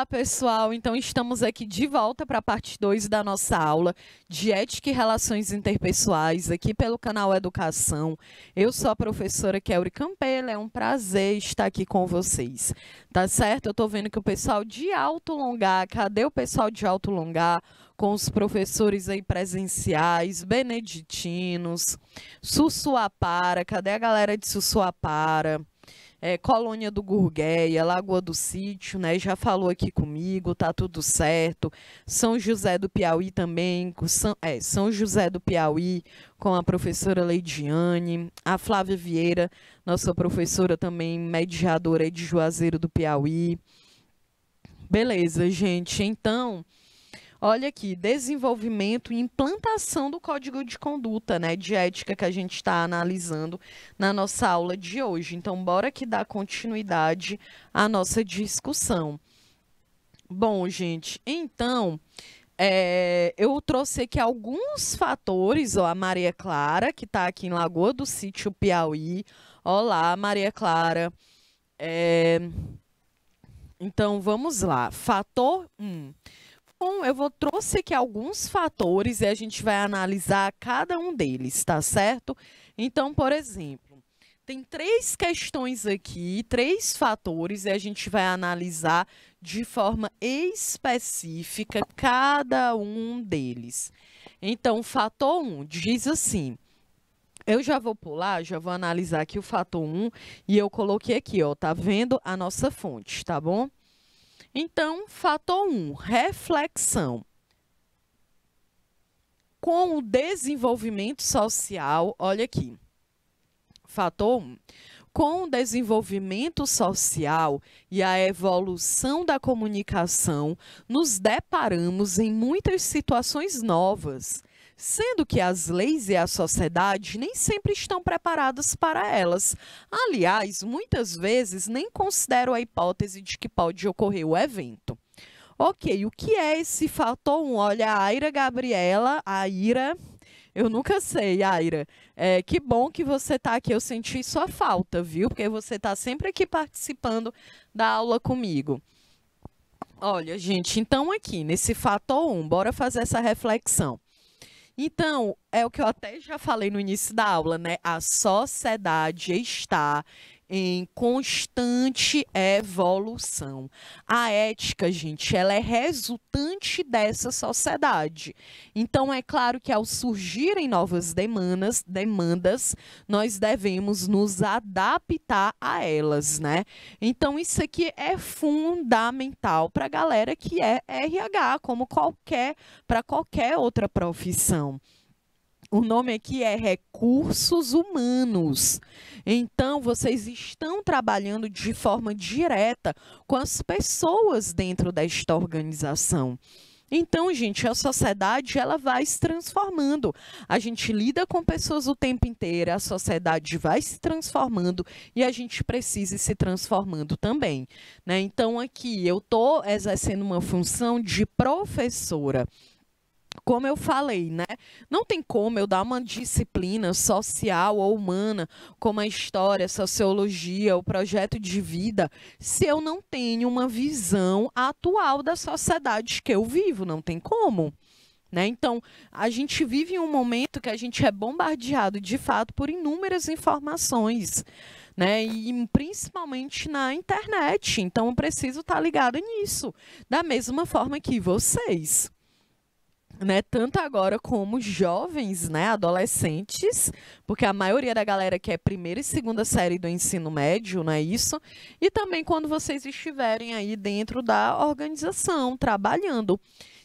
Olá, pessoal! Então, estamos aqui de volta para a parte 2 da nossa aula de Ética e Relações Interpessoais, aqui pelo canal Educação. Eu sou a professora Kelly Campelo, é um prazer estar aqui com vocês, tá certo? Eu estou vendo que o pessoal de Alto Longar, cadê o pessoal de Alto Longar? Com os professores aí presenciais, beneditinos, Sussuapara, cadê a galera de Sussuapara? Colônia do Gurgueia, Lagoa do Sítio, né? Já falou aqui comigo, tá tudo certo. São José do Piauí também, São José do Piauí, com a professora Leidiane, a Flávia Vieira, nossa professora também mediadora aí de Juazeiro do Piauí. Beleza, gente, então... Olha aqui, desenvolvimento e implantação do Código de Conduta, né, de ética que a gente está analisando na nossa aula de hoje. Então, bora aqui dar continuidade à nossa discussão. Bom, gente, então, eu trouxe aqui alguns fatores, ó, a Maria Clara, que está aqui em Lagoa do Sítio, Piauí. Olá, Maria Clara. Então, vamos lá. Fator 1. Bom, trouxe aqui alguns fatores e a gente vai analisar cada um deles, tá certo? Então, por exemplo, tem 3 questões aqui, 3 fatores, e a gente vai analisar de forma específica cada um deles. Então, fator 1 diz assim, eu já vou pular, já vou analisar aqui o fator 1 e eu coloquei aqui, ó, tá vendo a nossa fonte, tá bom? Então, fator 1, reflexão. Com o desenvolvimento social, olha aqui, fator 1. Com o desenvolvimento social e a evolução da comunicação, nos deparamos em muitas situações novas, sendo que as leis e a sociedade nem sempre estão preparadas para elas. Aliás, muitas vezes nem consideram a hipótese de que pode ocorrer o evento. Ok, o que é esse fator 1? Olha, a Aira Gabriela, eu nunca sei, Aira. Que bom que você está aqui, eu senti sua falta, viu? Porque você está sempre aqui participando da aula comigo. Olha, gente, então aqui, nesse fator 1, bora fazer essa reflexão. Então, é o que eu até já falei no início da aula, né? A sociedade está em constante evolução. A ética, gente, ela é resultante dessa sociedade. Então, é claro que ao surgirem novas demandas, nós devemos nos adaptar a elas, né? Então, isso aqui é fundamental para a galera que é RH, como para qualquer outra profissão. O nome aqui é recursos humanos. Então, vocês estão trabalhando de forma direta com as pessoas dentro desta organização. Então, gente, a sociedade ela vai se transformando. A gente lida com pessoas o tempo inteiro, a sociedade vai se transformando e a gente precisa ir se transformando também, né? Então, aqui eu estou exercendo uma função de professora. Como eu falei, né? Não tem como eu dar uma disciplina social ou humana, como a história, a sociologia, o projeto de vida, se eu não tenho uma visão atual da sociedade que eu vivo. Não tem como. Né? Então, a gente vive em um momento que a gente é bombardeado, de fato, por inúmeras informações, né? E principalmente na internet. Então, eu preciso estar ligada nisso, da mesma forma que vocês. Né, tanto agora como jovens, né, adolescentes, porque a maioria da galera que é primeira e segunda série do ensino médio, não é isso? E também quando vocês estiverem aí dentro da organização, trabalhando.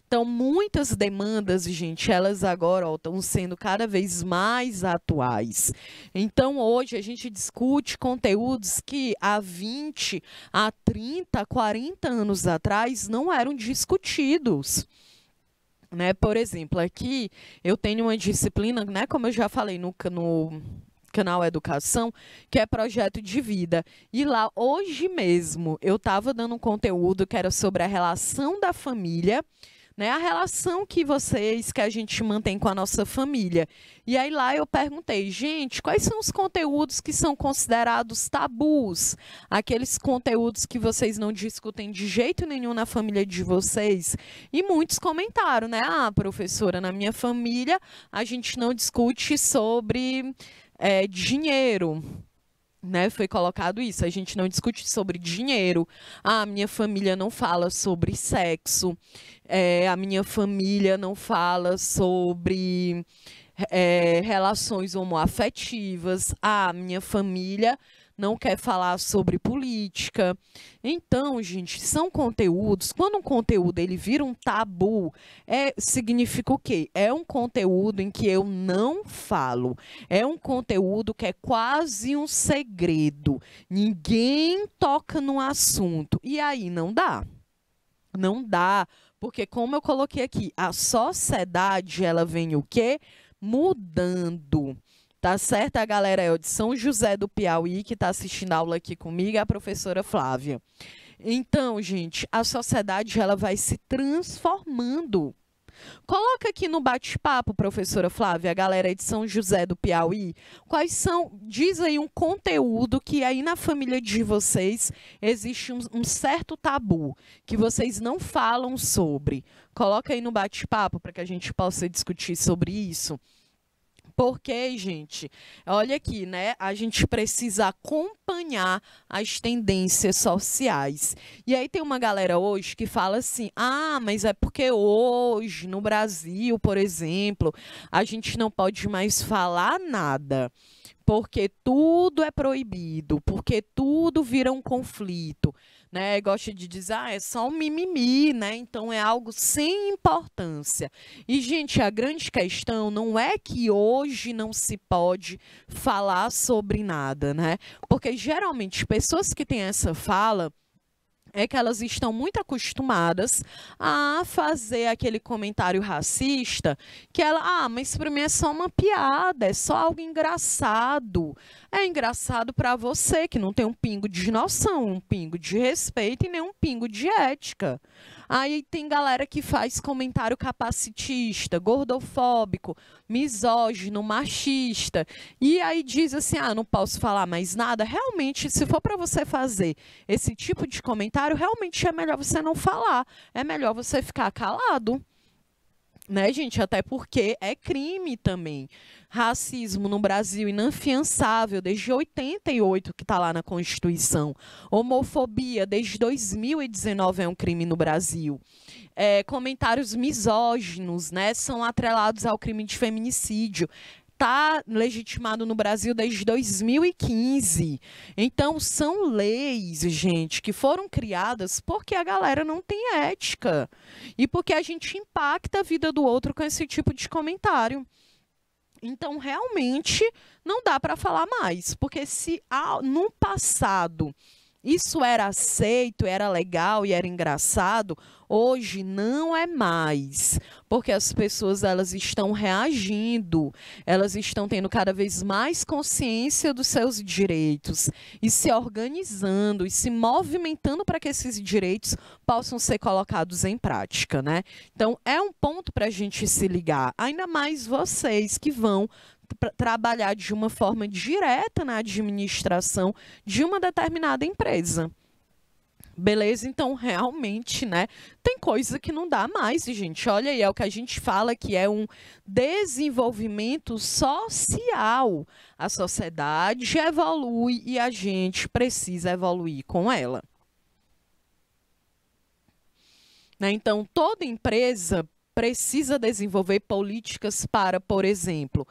Então, muitas demandas, gente, elas agora estão sendo cada vez mais atuais. Então, hoje a gente discute conteúdos que há 20, há 30, 40 anos atrás não eram discutidos. Né? Por exemplo, aqui eu tenho uma disciplina, né, como eu já falei no canal Educação, que é projeto de vida. E lá, hoje mesmo, eu estava dando um conteúdo que era sobre a relação da família né? A relação que a gente mantém com a nossa família. E aí lá eu perguntei, gente, quais são os conteúdos que são considerados tabus? Aqueles conteúdos que vocês não discutem de jeito nenhum na família de vocês? E muitos comentaram, né? Ah, professora, na minha família a gente não discute sobre dinheiro. Né, foi colocado isso, a gente não discute sobre dinheiro, a minha família não fala sobre sexo, a minha família não fala sobre relações homoafetivas, a minha família não quer falar sobre política. Então, gente, são conteúdos, quando um conteúdo ele vira um tabu, significa o quê? É um conteúdo em que eu não falo, é um conteúdo que é quase um segredo, ninguém toca no assunto, e aí não dá. Não dá, porque como eu coloquei aqui, a sociedade, ela vem o quê? Mudando. Tá certo? A galera é de São José do Piauí, que está assistindo a aula aqui comigo, é a professora Flávia. Então, gente, a sociedade ela vai se transformando. Coloca aqui no bate-papo, professora Flávia, a galera é de São José do Piauí, quais são, diz aí um conteúdo que aí na família de vocês existe um certo tabu, que vocês não falam sobre. Coloca aí no bate-papo para que a gente possa discutir sobre isso. Porque, gente, olha aqui, né? A gente precisa acompanhar as tendências sociais. E aí tem uma galera hoje que fala assim, ah, mas é porque hoje, no Brasil, por exemplo, a gente não pode mais falar nada. Porque tudo é proibido, porque tudo vira um conflito, né? Gosta de dizer, ah, é só um mimimi, né? Então é algo sem importância. E, gente, a grande questão não é que hoje não se pode falar sobre nada, né? Porque geralmente pessoas que têm essa fala é que elas estão muito acostumadas a fazer aquele comentário racista que ela, mas para mim é só uma piada, é só algo engraçado. É engraçado para você que não tem um pingo de noção, um pingo de respeito e nem um pingo de ética. Aí tem galera que faz comentário capacitista, gordofóbico, misógino, machista. E aí diz assim, não posso falar mais nada. Realmente, se for para você fazer esse tipo de comentário, realmente é melhor você não falar. É melhor você ficar calado. Né, gente? Até porque é crime também. Racismo no Brasil inafiançável desde 88, que está lá na Constituição. Homofobia desde 2019 é um crime no Brasil. Comentários misóginos, né, são atrelados ao crime de feminicídio. Está legitimado no Brasil desde 2015. Então, são leis, gente, que foram criadas porque a galera não tem ética. E porque a gente impacta a vida do outro com esse tipo de comentário. Então, realmente, não dá para falar mais. Porque se no passado isso era aceito, era legal e era engraçado, hoje não é mais, porque as pessoas elas estão reagindo, elas estão tendo cada vez mais consciência dos seus direitos e se organizando e se movimentando para que esses direitos possam ser colocados em prática, né? Então, é um ponto para a gente se ligar, ainda mais vocês que vão trabalhar de uma forma direta na administração de uma determinada empresa. Beleza? Então, realmente, né, tem coisa que não dá mais, gente. Olha aí, é o que a gente fala que é um desenvolvimento social. A sociedade evolui e a gente precisa evoluir com ela. Né? Então, toda empresa precisa desenvolver políticas para, por exemplo,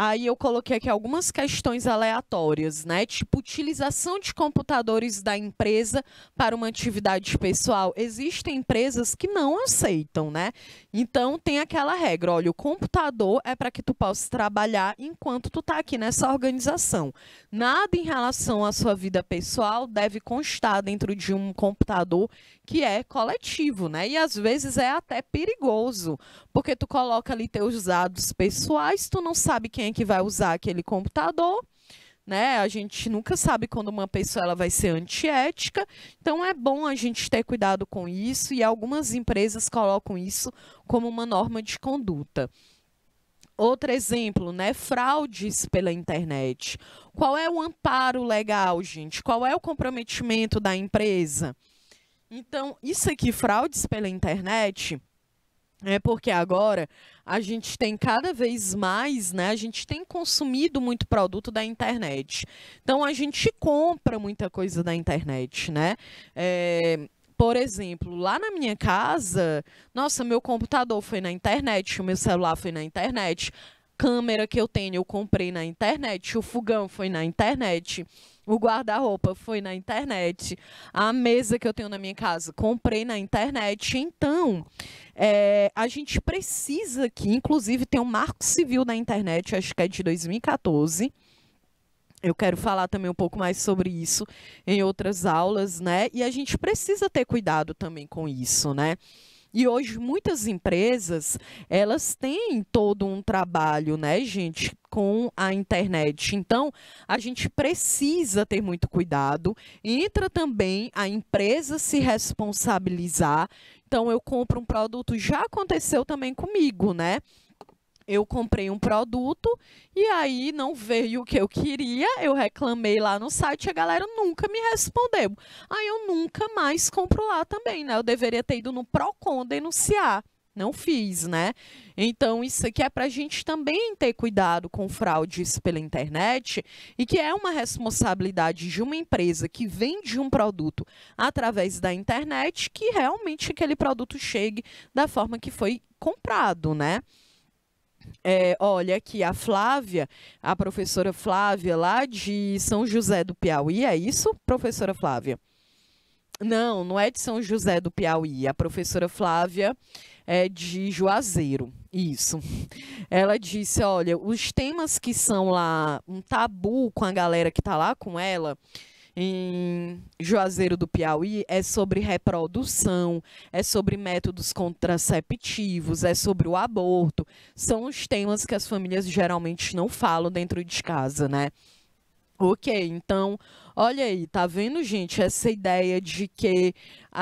aí eu coloquei aqui algumas questões aleatórias, né? Tipo, utilização de computadores da empresa para uma atividade pessoal. Existem empresas que não aceitam, né? Então, tem aquela regra, olha, o computador é para que tu possa trabalhar enquanto tu tá aqui nessa organização. Nada em relação à sua vida pessoal deve constar dentro de um computador que é coletivo, né? E às vezes é até perigoso, porque tu coloca ali teus dados pessoais, tu não sabe quem é que vai usar aquele computador, né? A gente nunca sabe quando uma pessoa ela vai ser antiética, então é bom a gente ter cuidado com isso e algumas empresas colocam isso como uma norma de conduta. Outro exemplo, né? Fraudes pela internet. Qual é o amparo legal, gente? Qual é o comprometimento da empresa? Então, isso aqui, fraudes pela internet, é porque agora a gente tem cada vez mais, né? A gente tem consumido muito produto da internet. Então, a gente compra muita coisa da internet, né? Por exemplo, lá na minha casa, nossa, meu computador foi na internet, o meu celular foi na internet, câmera que eu tenho eu comprei na internet, o fogão foi na internet, o guarda-roupa foi na internet, a mesa que eu tenho na minha casa comprei na internet. Então, a gente precisa aqui, inclusive tem um marco civil na internet, acho que é de 2014. Eu quero falar também um pouco mais sobre isso em outras aulas, né? E a gente precisa ter cuidado também com isso, né? E hoje muitas empresas, elas têm todo um trabalho, né, gente, com a internet. Então, a gente precisa ter muito cuidado. Entra também a empresa se responsabilizar. Então, eu compro um produto, já aconteceu também comigo, né? Eu comprei um produto e aí não veio o que eu queria, eu reclamei lá no site e a galera nunca me respondeu. Aí eu nunca mais compro lá também, né? Eu deveria ter ido no Procon denunciar. Não fiz, né? Então, isso aqui é para a gente também ter cuidado com fraudes pela internet e que é uma responsabilidade de uma empresa que vende um produto através da internet que realmente aquele produto chegue da forma que foi comprado, né? Olha aqui, a Flávia, a professora Flávia, lá de São José do Piauí, é isso, professora Flávia? Não, não é de São José do Piauí, a professora Flávia é de Juazeiro, isso. Ela disse, olha, os temas que são lá um tabu com a galera que está lá com ela, em Juazeiro do Piauí, é sobre reprodução, é sobre métodos contraceptivos, é sobre o aborto. São os temas que as famílias geralmente não falam dentro de casa, né? Ok, então, olha aí, tá vendo, gente, essa ideia de que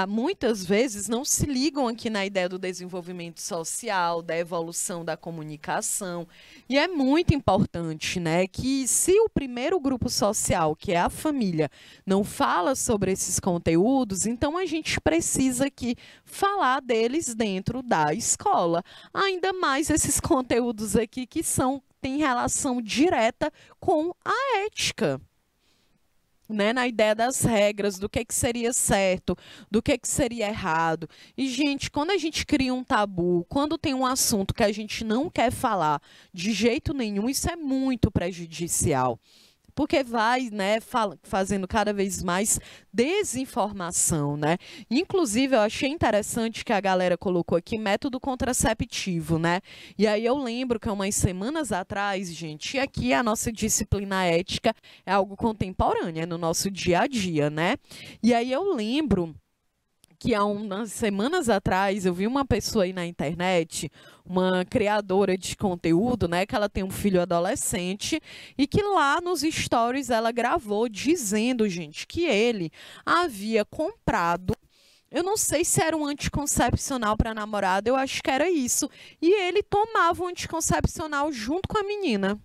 muitas vezes não se ligam aqui na ideia do desenvolvimento social, da evolução da comunicação, e é muito importante, né, que se o primeiro grupo social, que é a família, não fala sobre esses conteúdos, então a gente precisa aqui falar deles dentro da escola, ainda mais esses conteúdos aqui que têm relação direta com a ética, né, na ideia das regras, do que seria certo, do que seria errado. E, gente, quando a gente cria um tabu, quando tem um assunto que a gente não quer falar de jeito nenhum, isso é muito prejudicial. Porque vai, né, fazendo cada vez mais desinformação, né? Inclusive, eu achei interessante que a galera colocou aqui método contraceptivo, né? E aí eu lembro que há umas semanas atrás, gente, e aqui a nossa disciplina ética é algo contemporâneo, é no nosso dia a dia, né? E aí eu lembro que há umas semanas atrás eu vi uma pessoa aí na internet, uma criadora de conteúdo, né, que ela tem um filho adolescente e que lá nos stories ela gravou dizendo, gente, que ele havia comprado, eu não sei se era um anticoncepcional para namorada, eu acho que era isso, e ele tomava um anticoncepcional junto com a menina.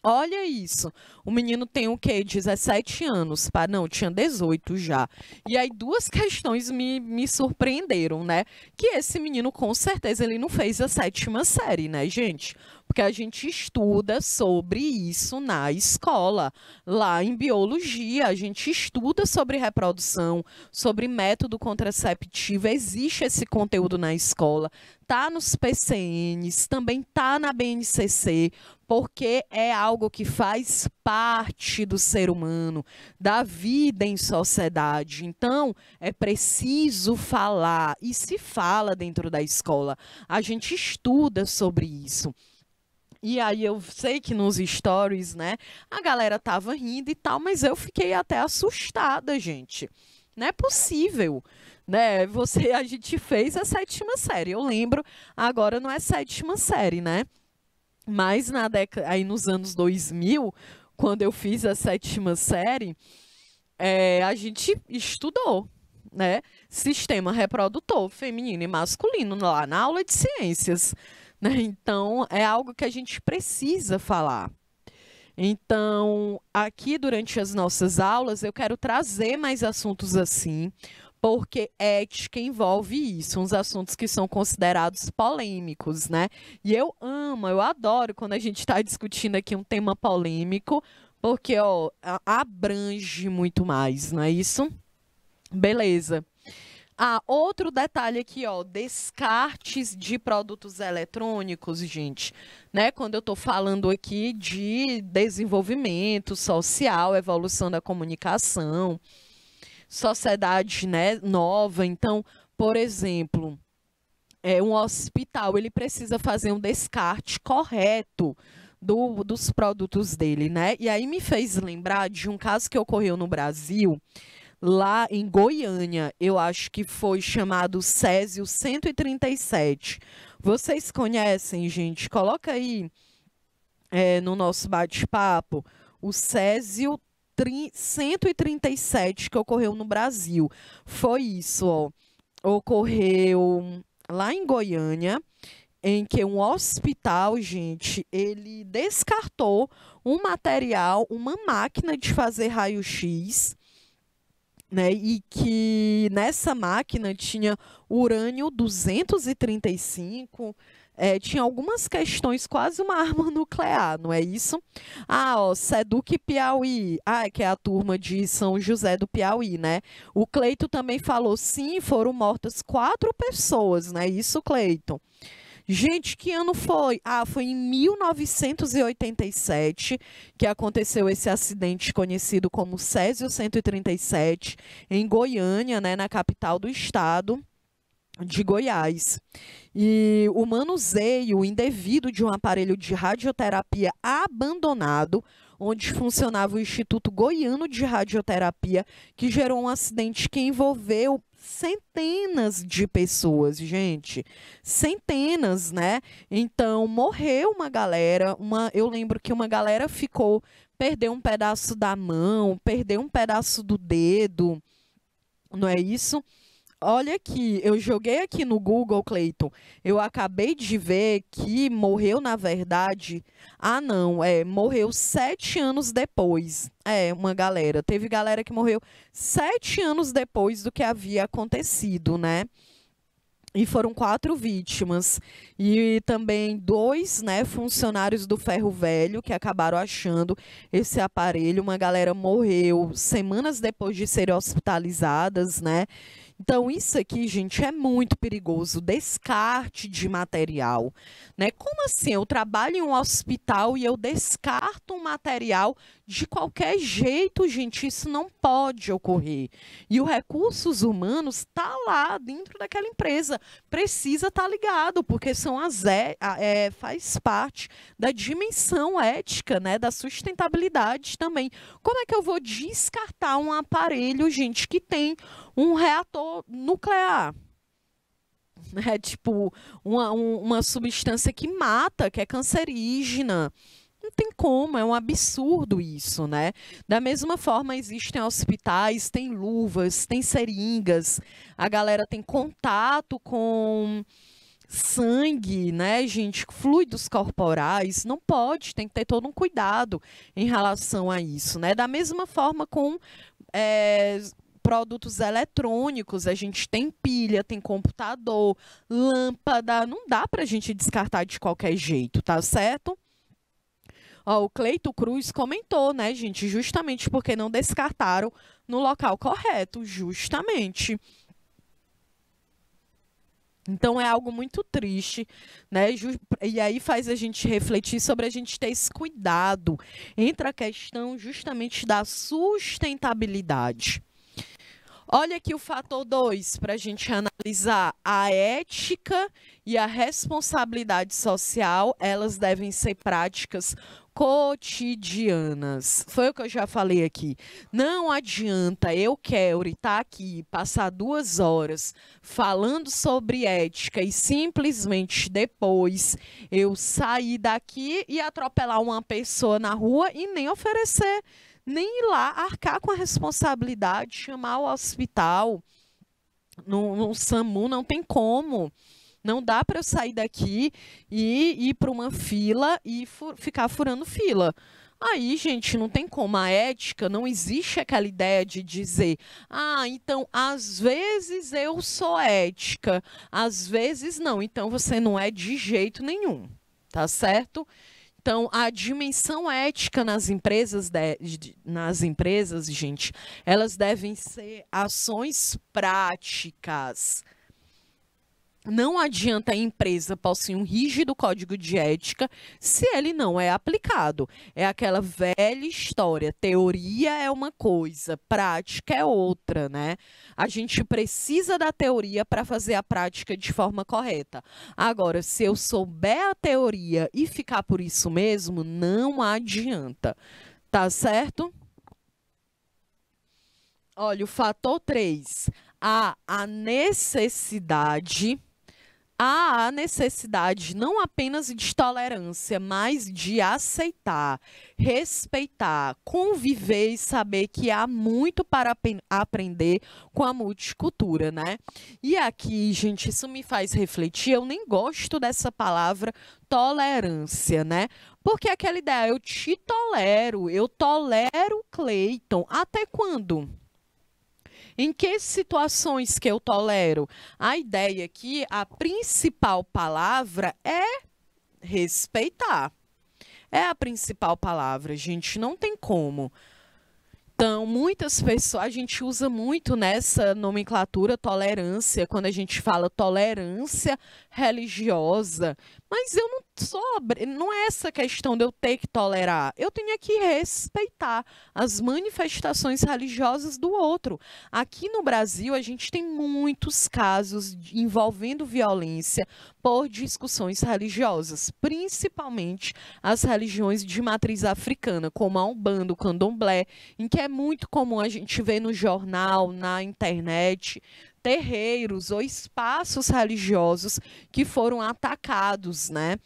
Olha isso, o menino tem o quê? 17 anos, não, tinha 18 já. E aí duas questões me surpreenderam, né? Que esse menino, com certeza, ele não fez a 7ª série, né, gente? Porque a gente estuda sobre isso na escola, lá em biologia, a gente estuda sobre reprodução, sobre método contraceptivo, existe esse conteúdo na escola, tá nos PCNs, também tá na BNCC, porque é algo que faz parte do ser humano, da vida em sociedade. Então, é preciso falar, e se fala dentro da escola. A gente estuda sobre isso. E aí eu sei que nos stories, né, a galera tava rindo e tal, mas eu fiquei até assustada, gente. Não é possível, né? A gente fez a 7ª série. Eu lembro, agora não é 7ª série, né? Mas aí nos anos 2000, quando eu fiz a 7ª série, a gente estudou, né? Sistema reprodutor feminino e masculino lá na aula de ciências, né? Então, é algo que a gente precisa falar. Então, aqui durante as nossas aulas, eu quero trazer mais assuntos assim, porque ética envolve isso, uns assuntos que são considerados polêmicos, né? E eu amo, eu adoro quando a gente está discutindo aqui um tema polêmico, porque, ó, abrange muito mais, não é isso? Beleza. Ah, outro detalhe aqui, ó, descartes de produtos eletrônicos, gente, né? Quando eu estou falando aqui de desenvolvimento social, evolução da comunicação, sociedade, né, nova. Então, por exemplo, um hospital, ele precisa fazer um descarte correto dos produtos dele, né? E aí me fez lembrar de um caso que ocorreu no Brasil, lá em Goiânia, eu acho que foi chamado Césio 137. Vocês conhecem, gente? Coloca aí no nosso bate-papo o Césio 137 que ocorreu no Brasil. Foi isso, ó. Ocorreu lá em Goiânia, em que um hospital, gente, ele descartou um material, uma máquina de fazer raio-x, né, e que nessa máquina tinha urânio 235, tinha algumas questões, quase uma arma nuclear, não é isso? Ah, ó, Seduc Piauí, que é a turma de São José do Piauí, né? O Cleito também falou, sim, foram mortas 4 pessoas, né? Isso, Cleito. Gente, que ano foi? Ah, foi em 1987 que aconteceu esse acidente conhecido como Césio 137, em Goiânia, né, na capital do estado de Goiás. E o manuseio indevido de um aparelho de radioterapia abandonado, onde funcionava o Instituto Goiano de Radioterapia, que gerou um acidente que envolveu centenas de pessoas, gente. Centenas, né? Então, morreu uma galera, eu lembro que uma galera perdeu um pedaço da mão, perdeu um pedaço do dedo, não é isso? Olha aqui, eu joguei aqui no Google, Cleiton, eu acabei de ver que morreu, na verdade, não, morreu 7 anos depois, uma galera, teve galera que morreu 7 anos depois do que havia acontecido, né? E foram 4 vítimas. E também 2, né, funcionários do Ferro Velho que acabaram achando esse aparelho. Uma galera morreu semanas depois de serem hospitalizadas, né? Então, isso aqui, gente, é muito perigoso. Descarte de material, né? Como assim? Eu trabalho em um hospital e eu descarto um material de qualquer jeito, gente. Isso não pode ocorrer. E o recursos humanos está lá dentro daquela empresa. Precisa estar ligado, porque faz parte da dimensão ética, né? Da sustentabilidade também. Como é que eu vou descartar um aparelho, gente, que tem um reator nuclear? É tipo uma substância que mata, que é cancerígena. Não tem como, é um absurdo isso, né? Da mesma forma, existem hospitais, tem luvas, tem seringas, a galera tem contato com sangue, né, gente? Fluidos corporais, não pode, tem que ter todo um cuidado em relação a isso, né? Da mesma forma com produtos eletrônicos, a gente tem pilha, tem computador, lâmpada, não dá para a gente descartar de qualquer jeito, tá certo? Ó, o Cleito Cruz comentou, né, gente, justamente porque não descartaram no local correto, justamente. Então, é algo muito triste, né? E aí faz a gente refletir sobre a gente ter esse cuidado entre a questão justamente da sustentabilidade. Olha aqui o fator 2 para a gente analisar. A ética e a responsabilidade social, elas devem ser práticas cotidianas. Foi o que eu já falei aqui. Não adianta eu, Kelly, estar aqui, passar 2 horas falando sobre ética e simplesmente depois eu sair daqui e atropelar uma pessoa na rua e nem oferecer, nem ir lá arcar com a responsabilidade, chamar o hospital. No SAMU não tem como. Não dá para eu sair daqui e ir para uma fila e ficar furando fila. Aí, gente, não tem como. A ética, não existe aquela ideia de dizer, então, às vezes eu sou ética, às vezes não. Então, você não é de jeito nenhum, tá certo? Então, a dimensão ética nas empresas, gente, elas devem ser ações práticas. Não adianta a empresa possuir um rígido código de ética se ele não é aplicado. É aquela velha história, teoria é uma coisa, prática é outra, né? A gente precisa da teoria para fazer a prática de forma correta. Agora, se eu souber a teoria e ficar por isso mesmo, não adianta, tá certo? Olha, o fator 3, há a necessidade não apenas de tolerância, mas de aceitar, respeitar, conviver e saber que há muito para aprender com a multicultura, né? E aqui, gente, isso me faz refletir, eu nem gosto dessa palavra tolerância, né? Porque aquela ideia, eu te tolero, eu tolero Cleiton, até quando? Em que situações que eu tolero? A ideia aqui, a principal palavra é respeitar. É a principal palavra, gente, não tem como. Então, muitas pessoas, a gente usa muito nessa nomenclatura tolerância, quando a gente fala tolerância religiosa, mas eu não é essa questão de eu ter que tolerar, eu tenho que respeitar as manifestações religiosas do outro. Aqui no Brasil, a gente tem muitos casos envolvendo violência por discussões religiosas, principalmente as religiões de matriz africana, como a Umbanda, o Candomblé, em que é muito comum a gente ver no jornal, na internet, terreiros ou espaços religiosos que foram atacados, né,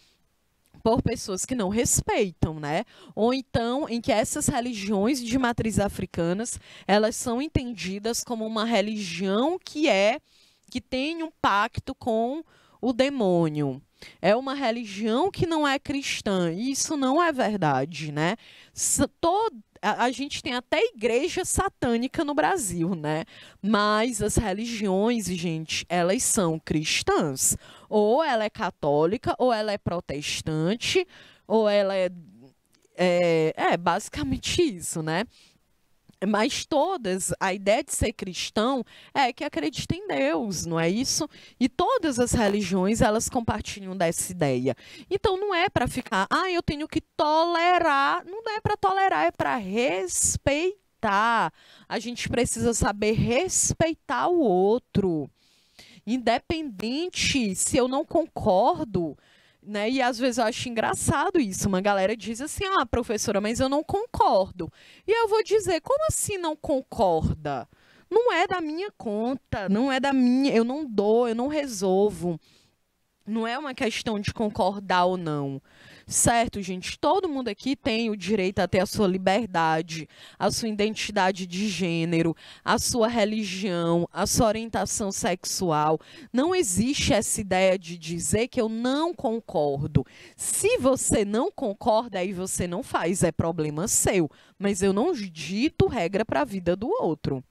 por pessoas que não respeitam, né? Ou então em que essas religiões de matriz africanas, elas são entendidas como uma religião que tem um pacto com o demônio. É uma religião que não é cristã. E isso não é verdade, né? A gente tem até igreja satânica no Brasil, né? Mas as religiões, gente, elas são cristãs. Ou ela é católica, ou ela é protestante, ou ela é basicamente isso, né? Mas todas, a ideia de ser cristão é que acredita em Deus, não é isso? E todas as religiões, elas compartilham dessa ideia. Então, não é para ficar, eu tenho que tolerar. Não é para tolerar, é para respeitar. A gente precisa saber respeitar o outro. Independente se eu não concordo, né? E às vezes eu acho engraçado isso. Uma galera diz assim, professora, mas eu não concordo. E eu vou dizer, como assim não concorda? Não é da minha conta, não é da minha, eu não dou, eu não resolvo. Não é uma questão de concordar ou não. Certo, gente? Todo mundo aqui tem o direito a ter a sua liberdade, a sua identidade de gênero, a sua religião, a sua orientação sexual. Não existe essa ideia de dizer que eu não concordo. Se você não concorda, aí você não faz, é problema seu. Mas eu não dito regra para a vida do outro.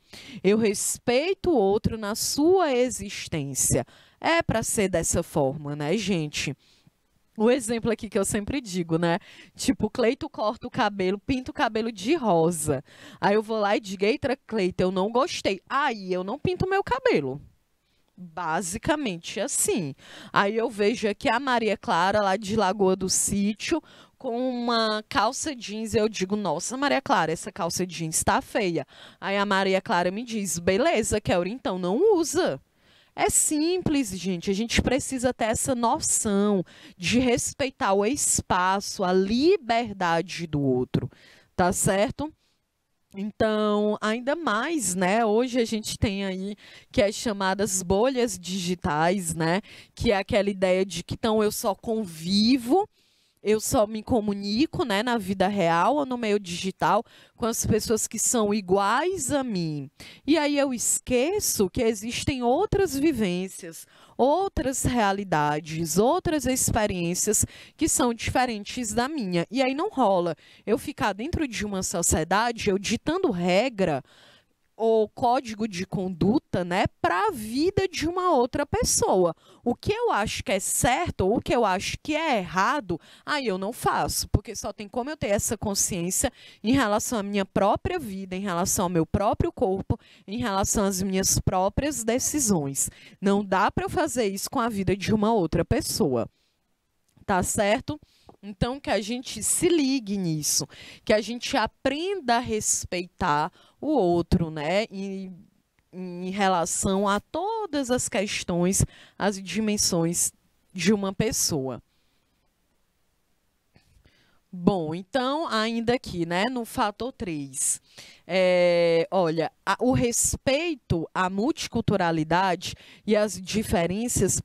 Eu respeito o outro na sua existência. É para ser dessa forma, né, gente? O exemplo aqui que eu sempre digo, né? Tipo, Cleito corta o cabelo, pinta o cabelo de rosa. Aí eu vou lá e digo, eita, Cleito, eu não gostei. Aí eu não pinto o meu cabelo. Basicamente assim. Aí eu vejo aqui a Maria Clara, lá de Lagoa do Sítio, com uma calça jeans. Eu digo, nossa, Maria Clara, essa calça jeans tá feia. Aí a Maria Clara me diz, beleza, Kelly, então não usa. É simples, gente. A gente precisa ter essa noção de respeitar o espaço, a liberdade do outro, tá certo? Então, ainda mais, né? Hoje a gente tem aí que as chamadas bolhas digitais, né? Que é aquela ideia de que então eu só convivo, eu só me comunico, né, na vida real ou no meio digital com as pessoas que são iguais a mim. E aí eu esqueço que existem outras vivências, outras realidades, outras experiências que são diferentes da minha. E aí não rola eu ficar dentro de uma sociedade, eu ditando regra ou código de conduta, né, para a vida de uma outra pessoa. O que eu acho que é certo ou o que eu acho que é errado, aí eu não faço, porque só tem como eu ter essa consciência em relação à minha própria vida, em relação ao meu próprio corpo, em relação às minhas próprias decisões. Não dá para eu fazer isso com a vida de uma outra pessoa. Tá certo? Então, que a gente se ligue nisso, que a gente aprenda a respeitar o outro, né? Em relação a todas as questões, as dimensões de uma pessoa. Bom, então, ainda aqui, né, no fator 3, olha, o respeito à multiculturalidade e às diferenças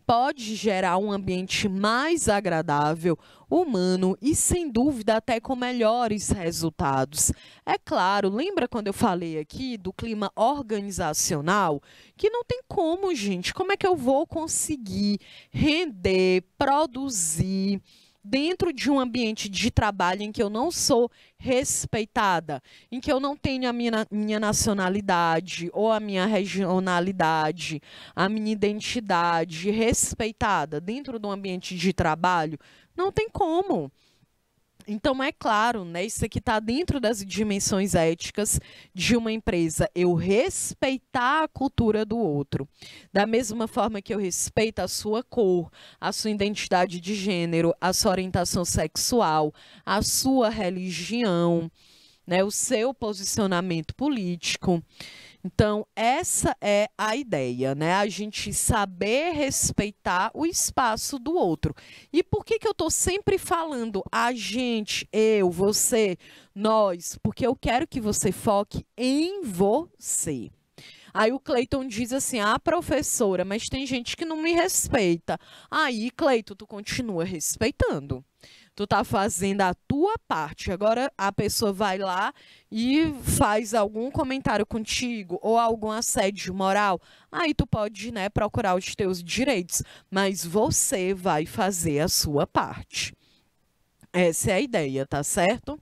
pode gerar um ambiente mais agradável, humano e, sem dúvida, até com melhores resultados. É claro, lembra quando eu falei aqui do clima organizacional? Que não tem como, gente. Como é que eu vou conseguir render, produzir dentro de um ambiente de trabalho em que eu não sou respeitada, em que eu não tenho a minha nacionalidade ou a minha regionalidade, a minha identidade respeitada dentro do ambiente de trabalho? Não tem como. Então, é claro, né, isso aqui está dentro das dimensões éticas de uma empresa, eu respeitar a cultura do outro. Da mesma forma que eu respeito a sua cor, a sua identidade de gênero, a sua orientação sexual, a sua religião, né, o seu posicionamento político. Então, essa é a ideia, né? A gente saber respeitar o espaço do outro. E por que que eu estou sempre falando a gente, eu, você, nós? Porque eu quero que você foque em você. Aí o Cleiton diz assim, ah, professora, mas tem gente que não me respeita. Aí, Cleiton, tu continua respeitando. Tu tá fazendo a tua parte. Agora a pessoa vai lá e faz algum comentário contigo ou algum assédio moral. Aí tu pode, né, procurar os teus direitos, mas você vai fazer a sua parte. Essa é a ideia, tá certo?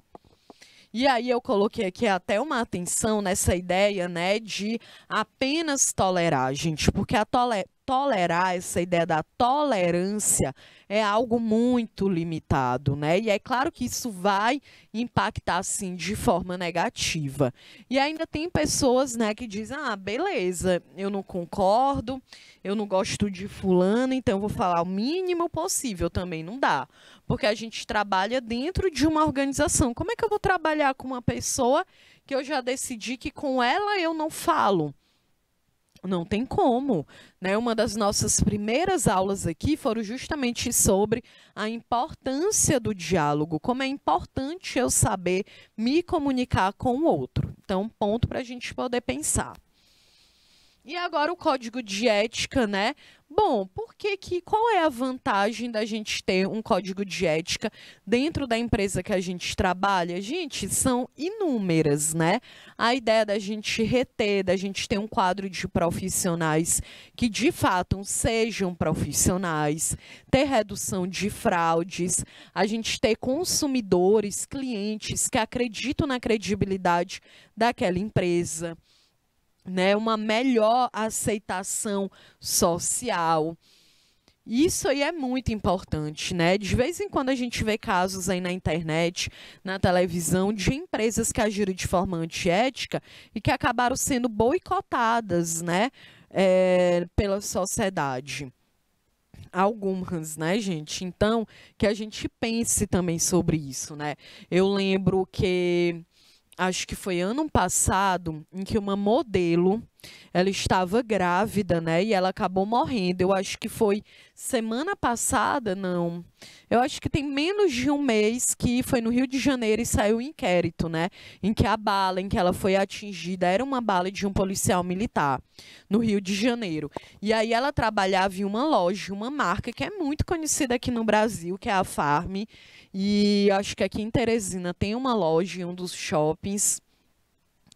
E aí eu coloquei aqui até uma atenção nessa ideia, né, de apenas tolerar, gente, porque a tolerar, essa ideia da tolerância é algo muito limitado, né? E é claro que isso vai impactar, sim, de forma negativa. E ainda tem pessoas, né, que dizem, ah, beleza, eu não concordo, eu não gosto de fulano, então eu vou falar o mínimo possível. Também não dá, porque a gente trabalha dentro de uma organização. Como é que eu vou trabalhar com uma pessoa que eu já decidi que com ela eu não falo? Não tem como, né? Uma das nossas primeiras aulas aqui foram justamente sobre a importância do diálogo, como é importante eu saber me comunicar com o outro. Então, ponto para a gente poder pensar. E agora o código de ética, né? Bom, qual é a vantagem da gente ter um código de ética dentro da empresa que a gente trabalha? Gente, são inúmeras, né? A ideia da gente reter, da gente ter um quadro de profissionais que de fato sejam profissionais, ter redução de fraudes, a gente ter consumidores, clientes que acreditam na credibilidade daquela empresa, né, uma melhor aceitação social. Isso aí é muito importante, né? De vez em quando a gente vê casos aí na internet, na televisão, de empresas que agiram de forma antiética e que acabaram sendo boicotadas, né, pela sociedade. Algumas, né, gente? Então, que a gente pense também sobre isso, né? Eu lembro que acho que foi ano passado, em que uma modelo ela estava grávida, né? E ela acabou morrendo. Eu acho que foi semana passada, não. Eu acho que tem menos de um mês que foi no Rio de Janeiro e saiu o inquérito, né? Em que a bala em que ela foi atingida era uma bala de um policial militar no Rio de Janeiro. E aí ela trabalhava em uma loja, uma marca que é muito conhecida aqui no Brasil, que é a Farm. E acho que aqui em Teresina tem uma loja em um dos shoppings.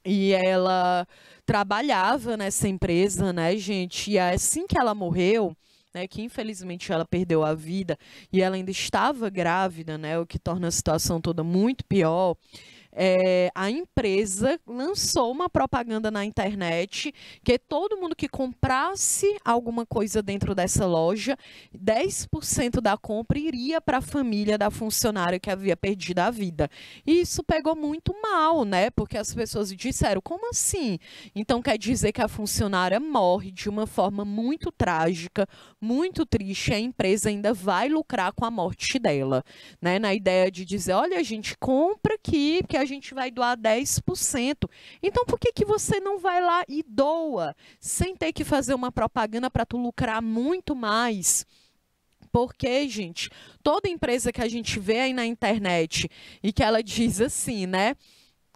E ela trabalhava nessa empresa, né, gente? E assim que ela morreu, né, que infelizmente ela perdeu a vida e ela ainda estava grávida, né, o que torna a situação toda muito pior. A empresa lançou uma propaganda na internet que todo mundo que comprasse alguma coisa dentro dessa loja, 10% da compra iria para a família da funcionária que havia perdido a vida. E isso pegou muito mal, né? Porque as pessoas disseram, como assim? Então quer dizer que a funcionária morre de uma forma muito trágica, muito triste, e a empresa ainda vai lucrar com a morte dela, né? Na ideia de dizer, olha, a gente compra aqui, porque a gente vai doar 10%. Então, por que você não vai lá e doa, sem ter que fazer uma propaganda para tu lucrar muito mais? Porque, gente, toda empresa que a gente vê aí na internet e que ela diz assim, né?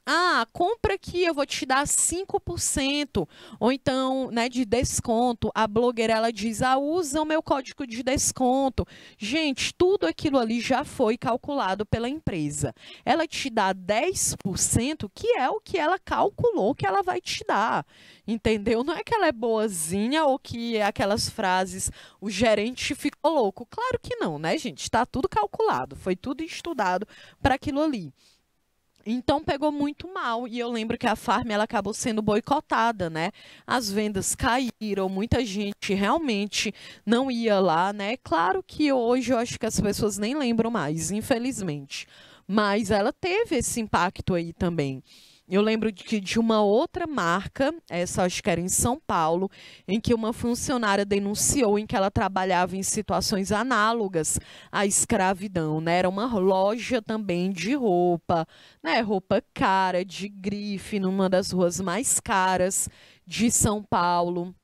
Ah, compra aqui, eu vou te dar 5%, ou então, né, de desconto. A blogueira, ela diz, usa o meu código de desconto. Gente, tudo aquilo ali já foi calculado pela empresa. Ela te dá 10%, que é o que ela calculou que ela vai te dar, entendeu? Não é que ela é boazinha ou que aquelas frases, o gerente ficou louco. Claro que não, né, gente? Está tudo calculado, foi tudo estudado para aquilo ali. Então pegou muito mal e eu lembro que a Farm ela acabou sendo boicotada, né? As vendas caíram, muita gente realmente não ia lá, né? Claro que hoje eu acho que as pessoas nem lembram mais, infelizmente. Mas ela teve esse impacto aí também. Eu lembro de uma outra marca, essa acho que era em São Paulo, em que uma funcionária denunciou em que ela trabalhava em situações análogas à escravidão, né? Era uma loja também de roupa, né? Roupa cara, de grife, numa das ruas mais caras de São Paulo.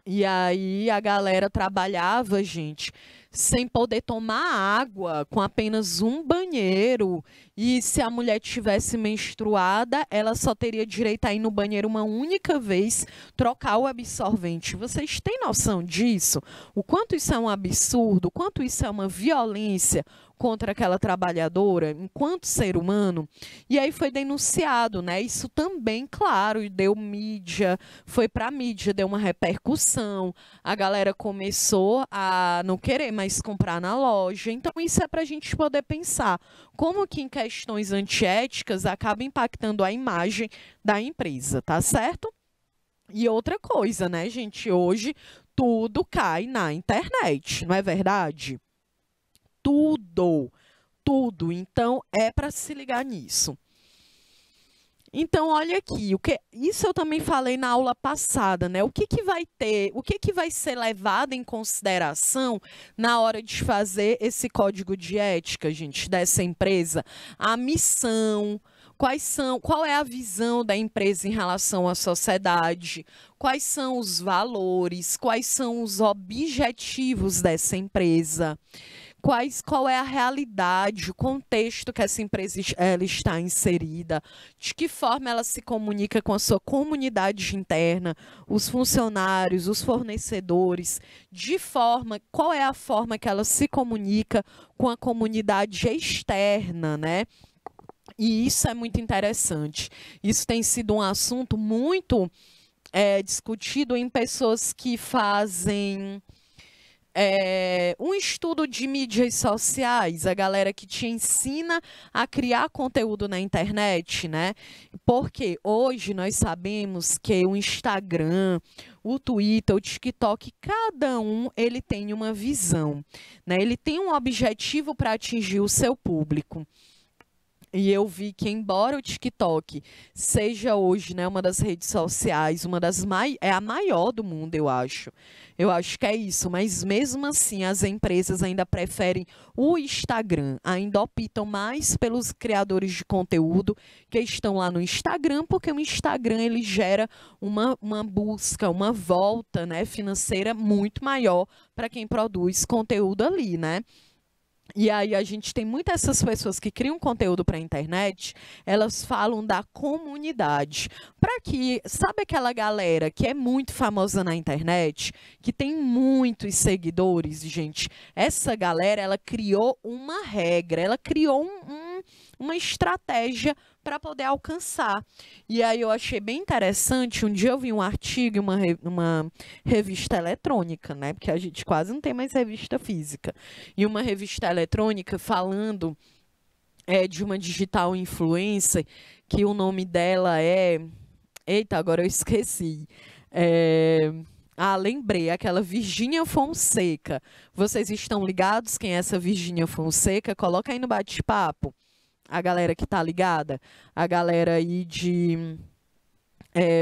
E aí a galera trabalhava, gente, sem poder tomar água, com apenas um banheiro. E se a mulher tivesse menstruada, ela só teria direito a ir no banheiro uma única vez, trocar o absorvente. Vocês têm noção disso? O quanto isso é um absurdo, o quanto isso é uma violência contra aquela trabalhadora, enquanto ser humano? E aí foi denunciado, né? Isso também, claro, deu mídia, foi para a mídia, deu uma repercussão. A galera começou a não querer mais comprar na loja. Então, isso é para a gente poder pensar como que em questões antiéticas acaba impactando a imagem da empresa, tá certo? E outra coisa, né, gente? Hoje tudo cai na internet, não é verdade? Tudo, tudo. Então, é para se ligar nisso. Então, olha aqui, isso eu também falei na aula passada, né? O que vai ter, o que vai ser levado em consideração na hora de fazer esse código de ética, gente, dessa empresa? A missão, qual é a visão da empresa em relação à sociedade? Quais são os valores? Quais são os objetivos dessa empresa? Qual é a realidade, o contexto que essa empresa ela está inserida, de que forma ela se comunica com a sua comunidade interna, os funcionários, os fornecedores, qual é a forma que ela se comunica com a comunidade externa, né? E isso é muito interessante. Isso tem sido um assunto muito discutido em pessoas que fazem um estudo de mídias sociais, a galera que te ensina a criar conteúdo na internet, né? Porque hoje nós sabemos que o Instagram, o Twitter, o TikTok, cada um ele tem uma visão, né? Ele tem um objetivo para atingir o seu público. E eu vi que, embora o TikTok seja hoje, né, uma das redes sociais, é a maior do mundo, eu acho. Eu acho que é isso, mas mesmo assim as empresas ainda preferem o Instagram, ainda optam mais pelos criadores de conteúdo que estão lá no Instagram, porque o Instagram ele gera uma busca, uma volta, né, financeira muito maior para quem produz conteúdo ali, né? E aí a gente tem muitas essas pessoas que criam conteúdo para a internet, elas falam da comunidade. Para que, sabe aquela galera que é muito famosa na internet, que tem muitos seguidores, gente? Essa galera, ela criou uma regra, ela criou uma estratégia para poder alcançar. E aí eu achei bem interessante, um dia eu vi um artigo em uma revista eletrônica, né? Porque a gente quase não tem mais revista física. E uma revista eletrônica falando de uma digital influencer, que o nome dela é... Eita, agora eu esqueci. Lembrei, aquela Virgínia Fonseca. Vocês estão ligados quem é essa Virgínia Fonseca? Coloca aí no bate-papo. A galera que tá ligada, a galera aí de...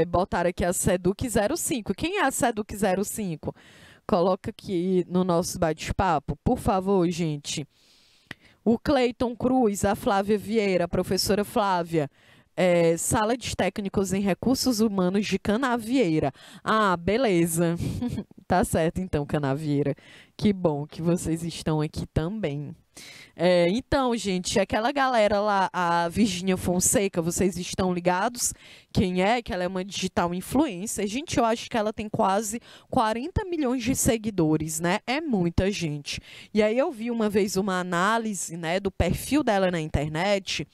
botaram aqui a Seduc05. Quem é a Seduc05? Coloca aqui no nosso bate-papo, por favor, gente. O Cleiton Cruz, a Flávia Vieira, a professora Flávia, Sala de Técnicos em Recursos Humanos de Canavieira. Ah, beleza. Tá certo, então, Canavieira. Que bom que vocês estão aqui também. Então, gente, aquela galera lá, a Virgínia Fonseca, vocês estão ligados? Quem é? Que ela é uma digital influencer. Gente, eu acho que ela tem quase 40 milhões de seguidores, né? É muita gente. E aí eu vi uma vez uma análise, né, do perfil dela na internet,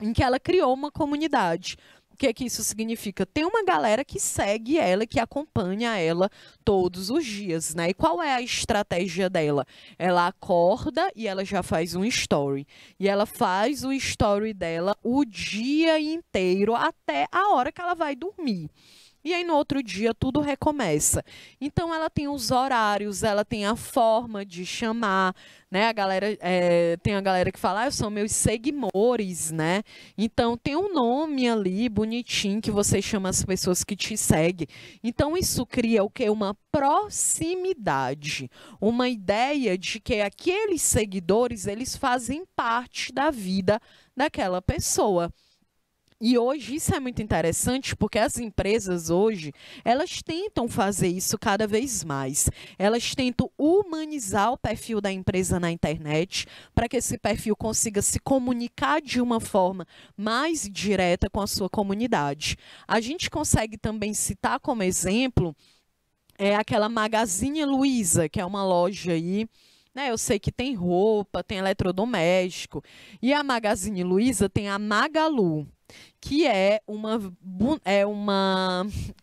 em que ela criou uma comunidade. O que é que isso significa? Tem uma galera que segue ela, que acompanha ela todos os dias, né? E qual é a estratégia dela? Ela acorda e ela já faz um story. E ela faz o story dela o dia inteiro, até a hora que ela vai dormir. E aí, no outro dia, tudo recomeça. Então, ela tem os horários, ela tem a forma de chamar, né? Tem a galera que fala, são meus seguidores, né? Então, tem um nome ali, bonitinho, que você chama as pessoas que te seguem. Então, isso cria o quê? Uma proximidade. Uma ideia de que aqueles seguidores, eles fazem parte da vida daquela pessoa. E hoje isso é muito interessante porque as empresas hoje, elas tentam fazer isso cada vez mais. Elas tentam humanizar o perfil da empresa na internet para que esse perfil consiga se comunicar de uma forma mais direta com a sua comunidade. A gente consegue também citar como exemplo aquela Magazine Luiza, que é uma loja aí, né? Eu sei que tem roupa, tem eletrodoméstico. E a Magazine Luiza tem a Magalu, que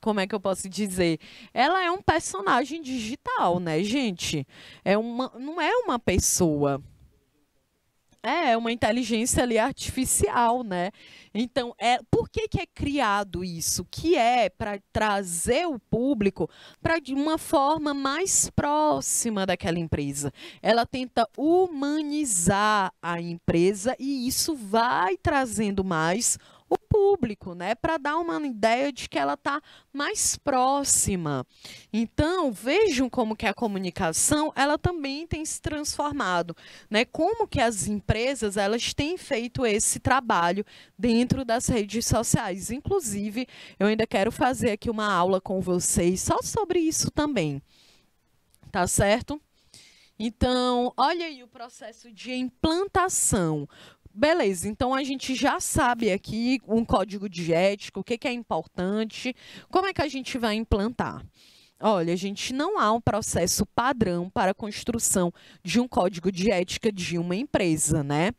como é que eu posso dizer? Ela é um personagem digital, né, gente? Não é uma pessoa. É uma inteligência ali artificial, né? Então, por que é criado isso? Que é para trazer o público para de uma forma mais próxima daquela empresa. Ela tenta humanizar a empresa e isso vai trazendo mais o público, né, para dar uma ideia de que ela está mais próxima. Então, vejam como que a comunicação, ela também tem se transformado, né? Como que as empresas, elas têm feito esse trabalho dentro das redes sociais. Inclusive, eu ainda quero fazer aqui uma aula com vocês só sobre isso também. Tá certo? Então, olha aí o processo de implantação. Beleza, então a gente já sabe aqui um código de ética, o que é importante, como é que a gente vai implantar? Olha, a gente não há um processo padrão para a construção de um código de ética de uma empresa, né?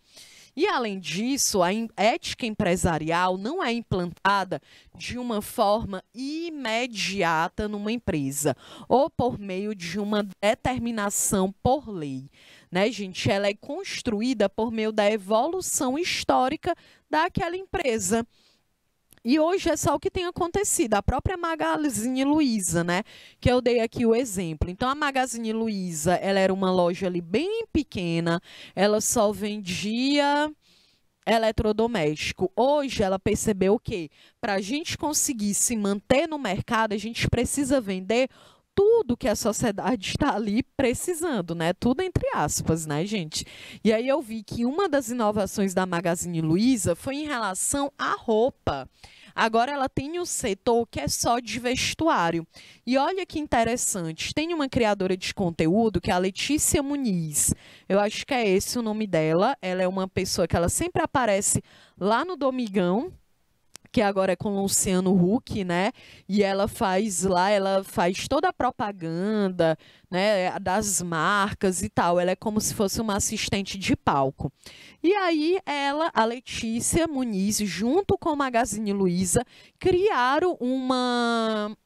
E, além disso, a ética empresarial não é implantada de uma forma imediata numa empresa ou por meio de uma determinação por lei, né, gente? Ela é construída por meio da evolução histórica daquela empresa. E hoje é só o que tem acontecido. A própria Magazine Luiza, né? Que eu dei aqui o exemplo. Então, a Magazine Luiza, ela era uma loja ali bem pequena. Ela só vendia eletrodoméstico. Hoje ela percebeu que para a gente conseguir se manter no mercado, a gente precisa vender tudo que a sociedade está ali precisando, né? Tudo entre aspas, né, gente? E aí eu vi que uma das inovações da Magazine Luiza foi em relação à roupa. Agora ela tem um setor que é só de vestuário. E olha que interessante, tem uma criadora de conteúdo que é a Letícia Muniz. Eu acho que é esse o nome dela. Ela é uma pessoa que ela sempre aparece lá no Domingão, que agora é com o Luciano Huck, né? E ela faz lá, ela faz toda a propaganda, né, das marcas e tal. Ela é como se fosse uma assistente de palco. E aí ela, a Letícia Muniz, junto com a Magazine Luiza, criaram uma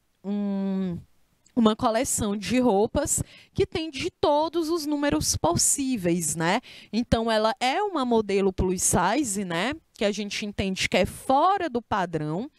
coleção de roupas que tem de todos os números possíveis, né? Então, ela é uma modelo plus size, né? Que a gente entende que é fora do padrão.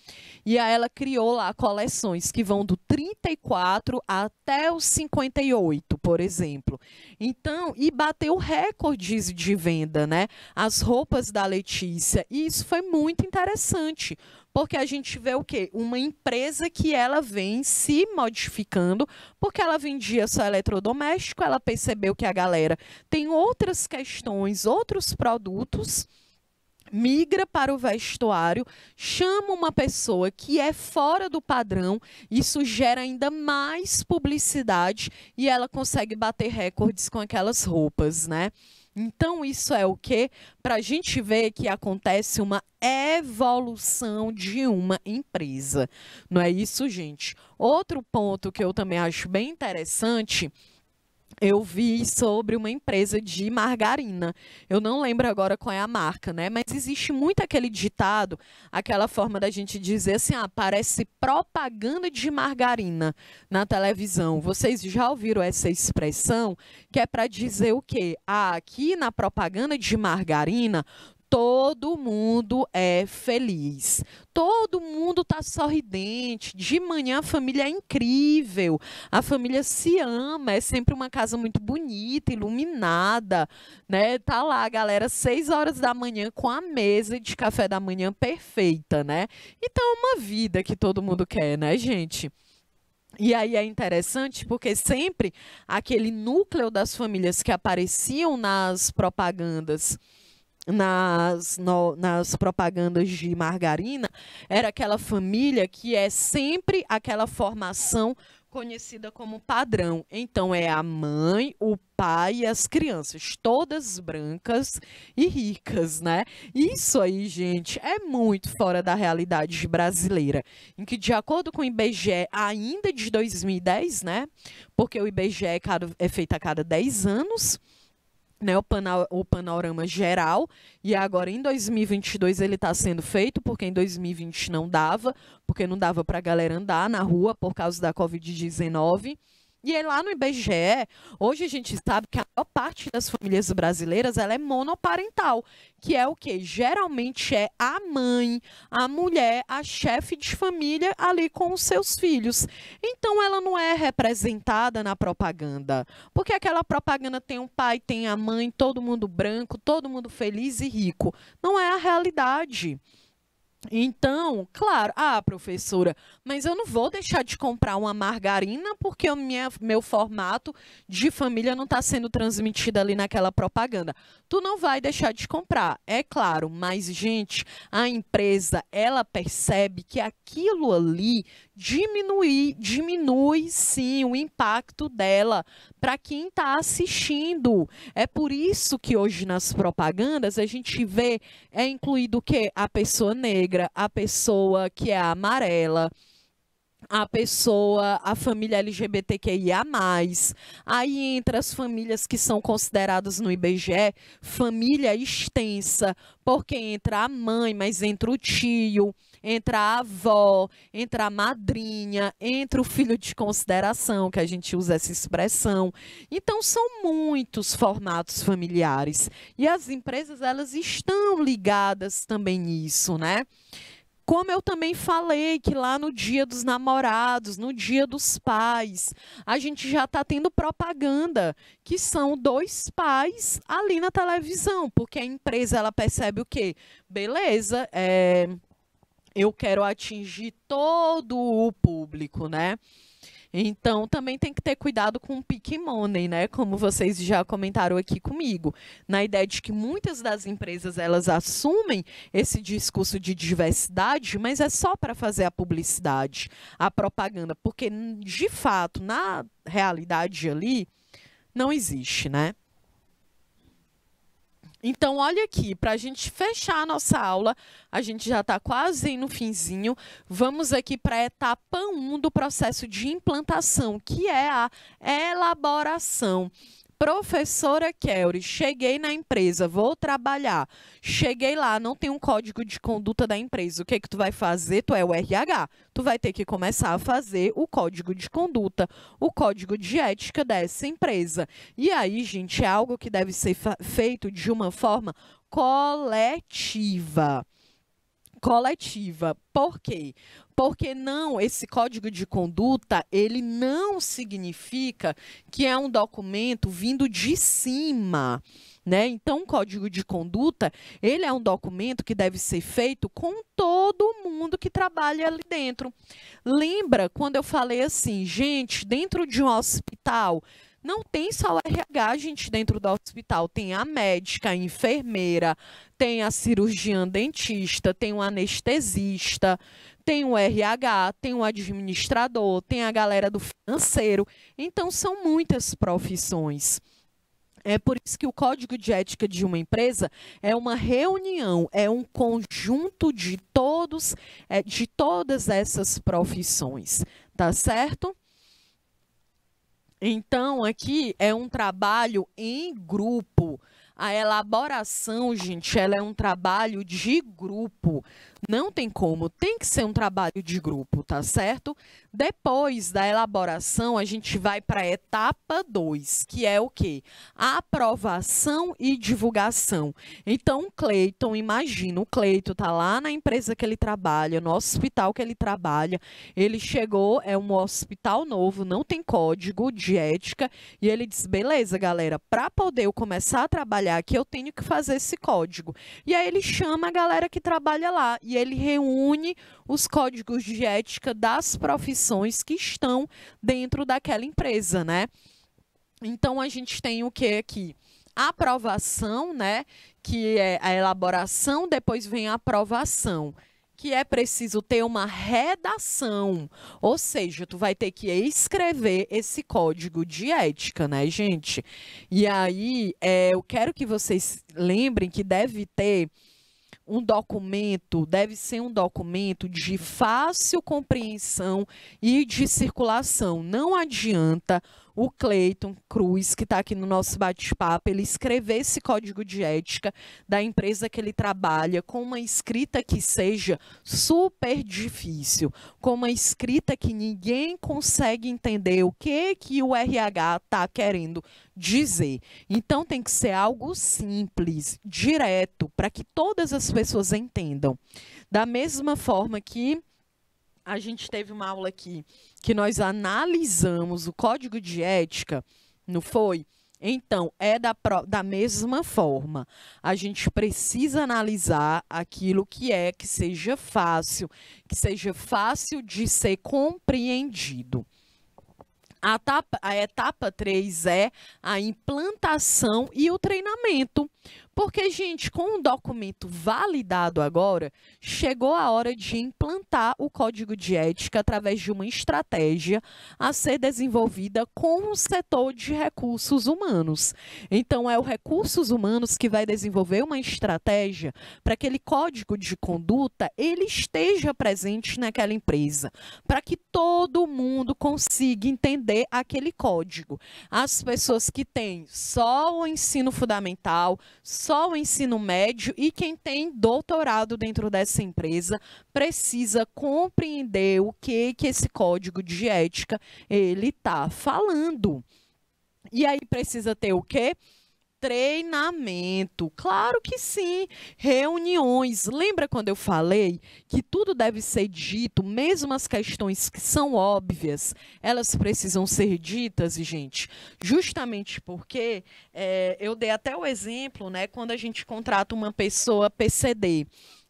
E aí ela criou lá coleções que vão do 34 até os 58, por exemplo. Então, e bateu recordes de venda, né? As roupas da Letícia. E isso foi muito interessante, porque a gente vê o quê? Uma empresa que ela vem se modificando, porque ela vendia só eletrodoméstico, ela percebeu que a galera tem outras questões, outros produtos, migra para o vestuário, chama uma pessoa que é fora do padrão, isso gera ainda mais publicidade e ela consegue bater recordes com aquelas roupas, né? Então, isso é o quê? Para a gente ver que acontece uma evolução de uma empresa. Não é isso, gente? Outro ponto que eu também acho bem interessante, eu vi sobre uma empresa de margarina. Eu não lembro agora qual é a marca, né? Mas existe muito aquele ditado, aquela forma da gente dizer assim, ah, parece propaganda de margarina na televisão. Vocês já ouviram essa expressão? Que é para dizer o quê? Ah, aqui na propaganda de margarina, todo mundo é feliz, todo mundo está sorridente, de manhã a família é incrível, a família se ama, é sempre uma casa muito bonita, iluminada, né? Tá lá a galera 6 horas da manhã com a mesa de café da manhã perfeita, né? Então é uma vida que todo mundo quer, né, gente? E aí é interessante porque sempre aquele núcleo das famílias que apareciam nas propagandas, nas propagandas de margarina, era aquela família que é sempre aquela formação conhecida como padrão. Então, é a mãe, o pai e as crianças, todas brancas e ricas, né? Isso aí, gente, é muito fora da realidade brasileira, em que, de acordo com o IBGE, ainda de 2010, né? Porque o IBGE é feito a cada 10 anos, né, o panorama geral, e agora em 2022 ele está sendo feito, porque em 2020 não dava, porque não dava para a galera andar na rua por causa da Covid-19. E aí, lá no IBGE, hoje a gente sabe que a maior parte das famílias brasileiras ela é monoparental, que é o quê? Geralmente é a mãe, a mulher, a chefe de família ali com os seus filhos. Então, ela não é representada na propaganda, porque aquela propaganda tem um pai, tem a mãe, todo mundo branco, todo mundo feliz e rico. Não é a realidade. Então, claro, professora, mas eu não vou deixar de comprar uma margarina porque meu formato de família não está sendo transmitido ali naquela propaganda. Tu não vai deixar de comprar, é claro, mas, gente, a empresa, ela percebe que aquilo ali diminui sim o impacto dela para quem está assistindo. É por isso que hoje nas propagandas a gente vê incluído o quê? A pessoa negra, a pessoa que é amarela, a família LGBTQIA+, aí entra as famílias que são consideradas no IBGE família extensa, porque entra a mãe, mas entra o tio, entra a avó, entra a madrinha, entra o filho de consideração, que a gente usa essa expressão. Então, são muitos formatos familiares. E as empresas, elas estão ligadas também nisso, né? Como eu também falei que lá no Dia dos Namorados, no Dia dos Pais, a gente já está tendo propaganda que são dois pais ali na televisão, porque a empresa ela percebe o quê? Beleza, eu quero atingir todo o público, né? Então, também tem que ter cuidado com o pick money, né? Como vocês já comentaram aqui comigo, na ideia de que muitas das empresas elas assumem esse discurso de diversidade, mas é só para fazer a publicidade, a propaganda, porque de fato, na realidade ali, não existe, né? Então, olha aqui, para a gente fechar a nossa aula, a gente já está quase no finzinho, vamos aqui para a etapa 1 do processo de implantação, que é a elaboração. Professora Kelly, cheguei na empresa, vou trabalhar. Cheguei lá, não tem um código de conduta da empresa. O que tu vai fazer? Tu é o RH. Tu vai ter que começar a fazer o código de conduta, o código de ética dessa empresa. E aí, gente, é algo que deve ser feito de uma forma coletiva. Por quê? Porque esse código de conduta, ele não significa que é um documento vindo de cima, né? Então, o código de conduta, ele é um documento que deve ser feito com todo mundo que trabalha ali dentro. Lembra quando eu falei assim, gente, dentro de um hospital, não tem só o RH, gente, dentro do hospital. Tem a médica, a enfermeira, tem a cirurgiã dentista, tem o anestesista, tem o RH, tem o administrador, tem a galera do financeiro. Então, são muitas profissões. É por isso que o Código de Ética de uma empresa é uma reunião, é um conjunto de todas essas profissões, tá certo? Então, aqui é um trabalho em grupo. A elaboração, gente, ela é um trabalho de grupo. Não tem como, tem que ser um trabalho de grupo, tá certo? Depois da elaboração, a gente vai para a etapa 2, que é o quê? A aprovação e divulgação. Então, o Cleiton, imagina, o Cleiton está lá na empresa que ele trabalha, no hospital que ele trabalha, ele chegou, é um hospital novo, não tem código de ética, e ele diz, beleza, galera, para poder eu começar a trabalhar aqui, eu tenho que fazer esse código. E aí ele chama a galera que trabalha lá, e ele reúne os códigos de ética das profissões que estão dentro daquela empresa, né? Então, a gente tem o que aqui? A aprovação, né? Que é a elaboração, depois vem a aprovação, que é preciso ter uma redação, ou seja, tu vai ter que escrever esse código de ética, né, gente? E aí, eu quero que vocês lembrem que deve ter um documento, deve ser um documento de fácil compreensão e de circulação. Não adianta o Cleiton Cruz, que está aqui no nosso bate-papo, ele escrever esse código de ética da empresa que ele trabalha com uma escrita que seja super difícil, com uma escrita que ninguém consegue entender o que o RH está querendo dizer. Então, tem que ser algo simples, direto, para que todas as pessoas entendam. Da mesma forma que a gente teve uma aula aqui que nós analisamos o código de ética, não foi? Então, é da mesma forma. A gente precisa analisar aquilo que seja fácil de ser compreendido. A etapa 3 é a implantação e o treinamento. Porque, gente, com o documento validado agora, chegou a hora de implantar o código de ética através de uma estratégia a ser desenvolvida com o setor de recursos humanos. Então, é o recursos humanos que vai desenvolver uma estratégia para que aquele código de conduta ele esteja presente naquela empresa, para que todo mundo consiga entender aquele código. As pessoas que têm só o ensino fundamental, só o ensino médio e quem tem doutorado dentro dessa empresa precisa compreender o que esse código de ética ele está falando. E aí precisa ter o quê? Treinamento, claro que sim. Reuniões. Lembra quando eu falei que tudo deve ser dito, mesmo as questões que são óbvias, elas precisam ser ditas, gente? Justamente porque eu dei até o exemplo, né, quando a gente contrata uma pessoa PCD.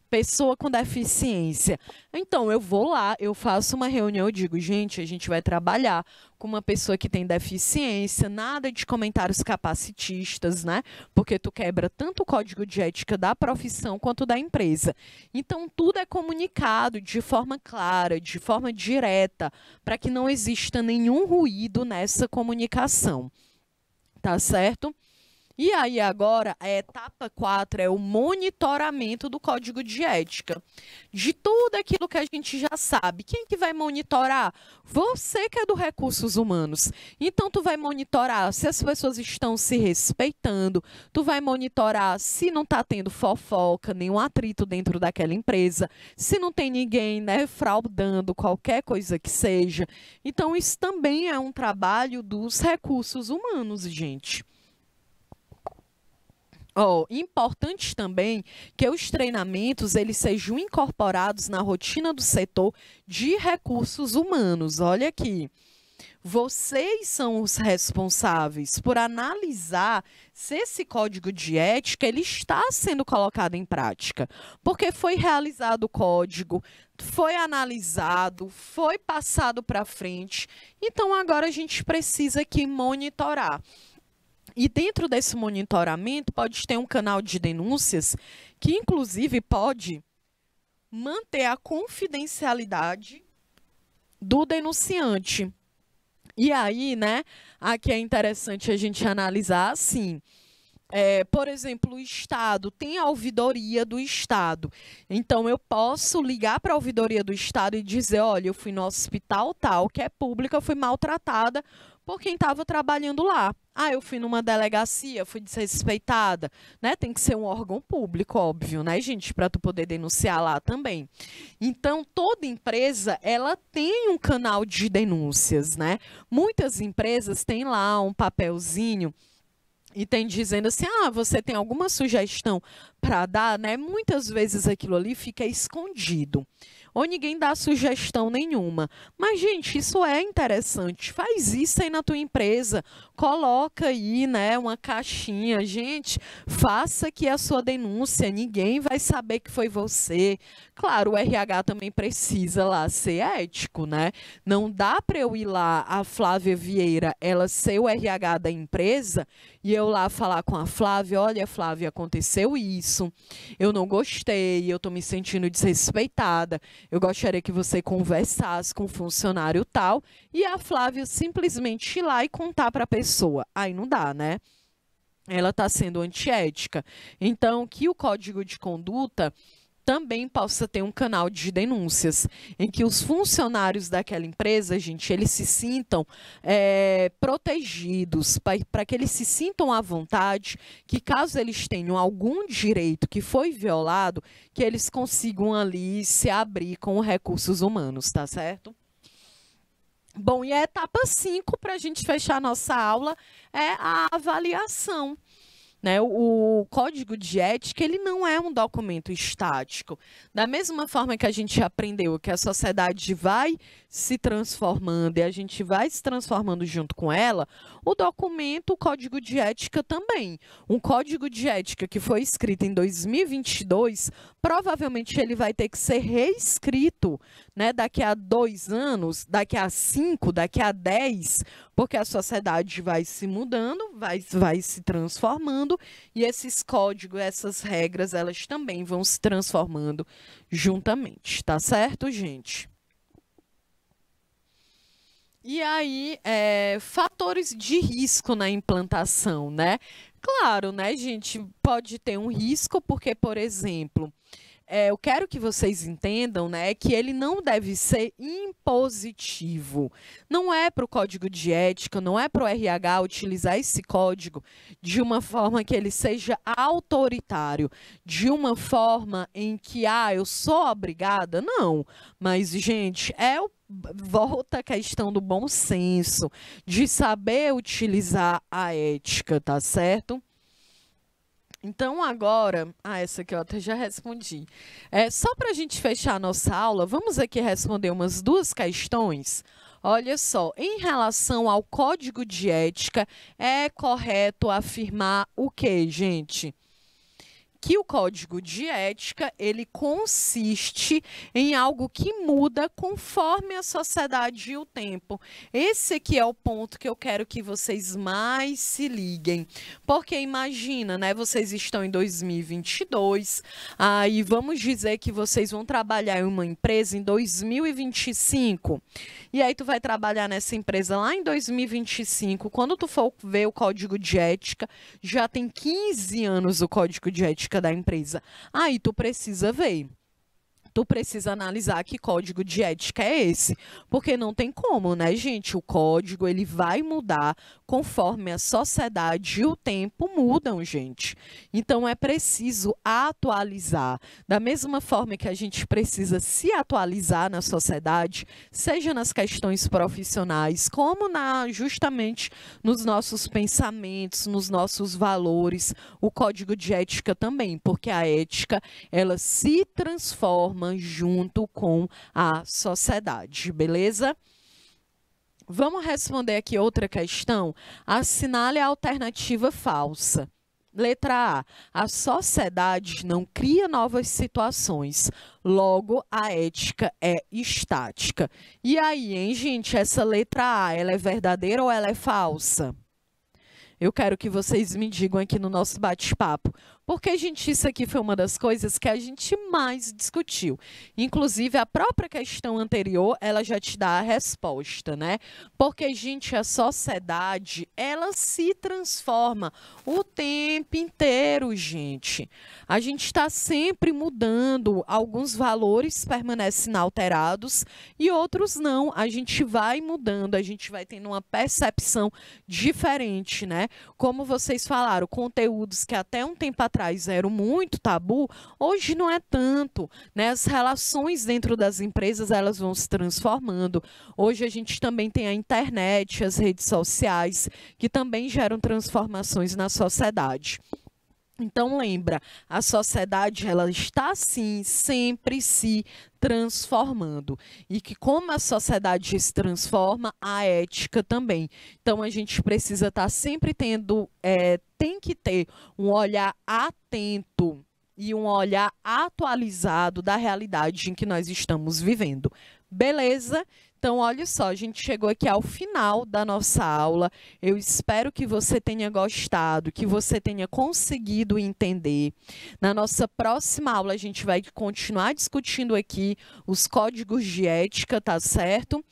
Pessoa com deficiência. Então, eu vou lá, eu faço uma reunião, eu digo, gente, a gente vai trabalhar com uma pessoa que tem deficiência, nada de comentários capacitistas, né? Porque tu quebra tanto o código de ética da profissão quanto da empresa. Então, tudo é comunicado de forma clara, de forma direta, para que não exista nenhum ruído nessa comunicação. Tá certo? E aí, agora, a etapa 4 é o monitoramento do código de ética. De tudo aquilo que a gente já sabe. Quem que vai monitorar? Você que é do Recursos Humanos. Então, tu vai monitorar se as pessoas estão se respeitando, tu vai monitorar se não está tendo fofoca, nenhum atrito dentro daquela empresa, se não tem ninguém, né, fraudando qualquer coisa que seja. Então, isso também é um trabalho dos recursos humanos, gente. Importante também que os treinamentos eles sejam incorporados na rotina do setor de recursos humanos. Olha aqui, vocês são os responsáveis por analisar se esse código de ética ele está sendo colocado em prática, porque foi realizado o código, foi analisado, foi passado para frente, então agora a gente precisa aqui monitorar. E dentro desse monitoramento pode ter um canal de denúncias que, inclusive, pode manter a confidencialidade do denunciante. E aí, né, aqui é interessante a gente analisar assim. Por exemplo, o Estado tem a ouvidoria do Estado. Então, eu posso ligar para a ouvidoria do Estado e dizer, olha, eu fui no hospital tal, que é público, eu fui maltratada por quem estava trabalhando lá. Ah, eu fui numa delegacia, fui desrespeitada, né? Tem que ser um órgão público, óbvio, né, gente, para tu poder denunciar lá também. Então, toda empresa, ela tem um canal de denúncias, né? Muitas empresas têm lá um papelzinho e tem dizendo assim, você tem alguma sugestão para dar, né? Muitas vezes aquilo ali fica escondido. Ou ninguém dá sugestão nenhuma. Mas, gente, isso é interessante. Faz isso aí na tua empresa. Coloca aí, né, uma caixinha. Gente, faça aqui a sua denúncia. Ninguém vai saber que foi você. Claro, o RH também precisa lá ser ético, né? Não dá para eu ir lá, a Flávia Vieira, ela ser o RH da empresa, e eu lá falar com a Flávia, olha, Flávia, aconteceu isso, eu não gostei, eu estou me sentindo desrespeitada, eu gostaria que você conversasse com o funcionário tal, e a Flávia simplesmente ir lá e contar para a pessoa. Aí não dá, né? Ela está sendo antiética. Então, que o código de conduta também possa ter um canal de denúncias, em que os funcionários daquela empresa, gente, eles se sintam protegidos, para que eles se sintam à vontade, que caso eles tenham algum direito que foi violado, que eles consigam ali se abrir com recursos humanos, tá certo? Bom, e a etapa 5, para a gente fechar a nossa aula, é a avaliação. Né? O código de ética ele não é um documento estático. Da mesma forma que a gente aprendeu que a sociedade vai se transformando e a gente vai se transformando junto com ela, o documento, o código de ética também. Um código de ética que foi escrito em 2022, provavelmente ele vai ter que ser reescrito, né, daqui a 2 anos, daqui a 5, daqui a 10, porque a sociedade vai se mudando, vai se transformando, e esses códigos, essas regras, elas também vão se transformando juntamente, tá certo, gente? E aí, fatores de risco na implantação, né? Claro, né, gente, pode ter um risco, porque, por exemplo, eu quero que vocês entendam, né, que ele não deve ser impositivo. Não é para o código de ética, não é para o RH utilizar esse código de uma forma que ele seja autoritário, de uma forma em que, eu sou obrigada. Não, mas, gente, volta a questão do bom senso, de saber utilizar a ética, tá certo? Então, agora, essa aqui eu até já respondi. Só para a gente fechar a nossa aula, vamos aqui responder umas duas questões. Olha só, em relação ao código de ética, é correto afirmar o quê, gente? Que o código de ética, ele consiste em algo que muda conforme a sociedade e o tempo. Esse aqui é o ponto que eu quero que vocês mais se liguem. Porque imagina, né, vocês estão em 2022, aí vamos dizer que vocês vão trabalhar em uma empresa em 2025. E aí tu vai trabalhar nessa empresa lá em 2025, quando tu for ver o código de ética, já tem 15 anos o código de ética da empresa. Aí tu precisa ver. Tu precisa analisar que código de ética é esse, porque não tem como, né, gente? O código, ele vai mudar conforme a sociedade e o tempo mudam, gente. Então, é preciso atualizar. Da mesma forma que a gente precisa se atualizar na sociedade, seja nas questões profissionais, como justamente nos nossos pensamentos, nos nossos valores, o código de ética também, porque a ética, ela se transforma junto com a sociedade, beleza? Vamos responder aqui outra questão? Assinale a alternativa falsa. Letra A. A sociedade não cria novas situações, logo a ética é estática. E aí, hein, gente? Essa letra A, ela é verdadeira ou ela é falsa? Eu quero que vocês me digam aqui no nosso bate-papo. Porque, gente, isso aqui foi uma das coisas que a gente mais discutiu. Inclusive, a própria questão anterior, ela já te dá a resposta, né? Porque, gente, a sociedade, ela se transforma o tempo inteiro, gente. A gente está sempre mudando. Alguns valores permanecem inalterados e outros não. A gente vai mudando, a gente vai tendo uma percepção diferente, né? Como vocês falaram, conteúdos que até um tempo atrás eram muito tabu, hoje não é tanto, né? As relações dentro das empresas, elas vão se transformando. Hoje a gente também tem a internet, as redes sociais, que também geram transformações na sociedade. Então, lembra, a sociedade, ela está, sim, sempre se transformando. E que como a sociedade se transforma, a ética também. Então, a gente precisa estar sempre tem que ter um olhar atento e um olhar atualizado da realidade em que nós estamos vivendo. Beleza? Então, olha só, a gente chegou aqui ao final da nossa aula. Eu espero que você tenha gostado, que você tenha conseguido entender. Na nossa próxima aula, a gente vai continuar discutindo aqui os códigos de ética, tá certo?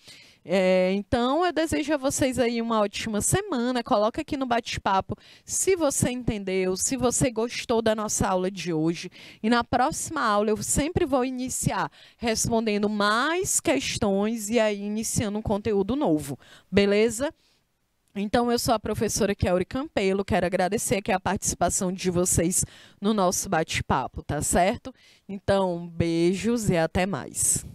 Então, eu desejo a vocês aí uma ótima semana. Coloca aqui no bate-papo se você entendeu, se você gostou da nossa aula de hoje. E na próxima aula eu sempre vou iniciar respondendo mais questões e aí iniciando um conteúdo novo, beleza? Então, eu sou a professora Kelly Campelo, quero agradecer aqui a participação de vocês no nosso bate-papo, tá certo? Então, beijos e até mais.